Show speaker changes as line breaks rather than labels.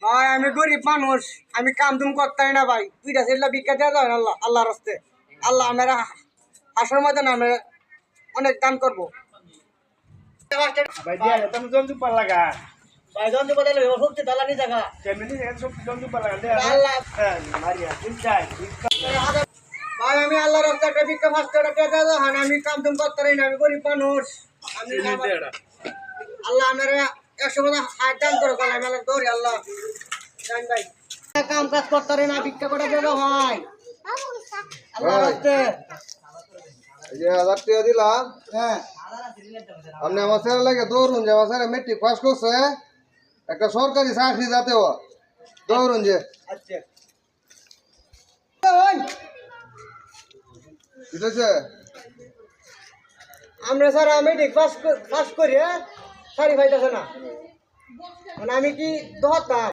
ভাই আমি গরিব মানুষ, আমি কাম দুম করতাই না ভাই। দুইটা ছেলে ভিক্ষা দেওয়া যায় না আল্লাহর রাস্তে। আল্লাহ আমার হাসর ময়দানে আমি অনেক দান করবো।
ভাই দিয়া তুমি জন্তু পালাগা
ভাই জন্তু বদলে শক্তি দালানি জায়গা
কেমনি সব জন্তু পালাগা দে
আল্লাহ
মারিয়া চিন্তাই
ভাই আমি আল্লাহর রাস্তায় একটা ভিক্ষা 5 টাকা দেওয়া যায় না। আমি কাম দুম করতাই না, আমি গরিব মানুষ। আমি আল্লাহ আমার 100 টাকা হাত দান করো, কাল আমি আল্লাহ দৌড়ি আল্লাহ জান ভাই কাম কাজ করতাই না, ভিক্ষা করে দেওয়া হয় আল্লাহর রাস্তে।
এই যে 1000 টাকা দিলাম,
হ্যাঁ
আপনি আমার ছেলে লাগে দৌড়ুন যে আমার ছেলে মেট্রিক পাস করছে, একটা সরকারি চাকরি যাতে ও দৌড়ুন যে।
আচ্ছা
ঠিক আছে,
আমরা স্যার আমি ঠিক পাস করি সারি পাইতেছে না, মানে আমি কি দহতাম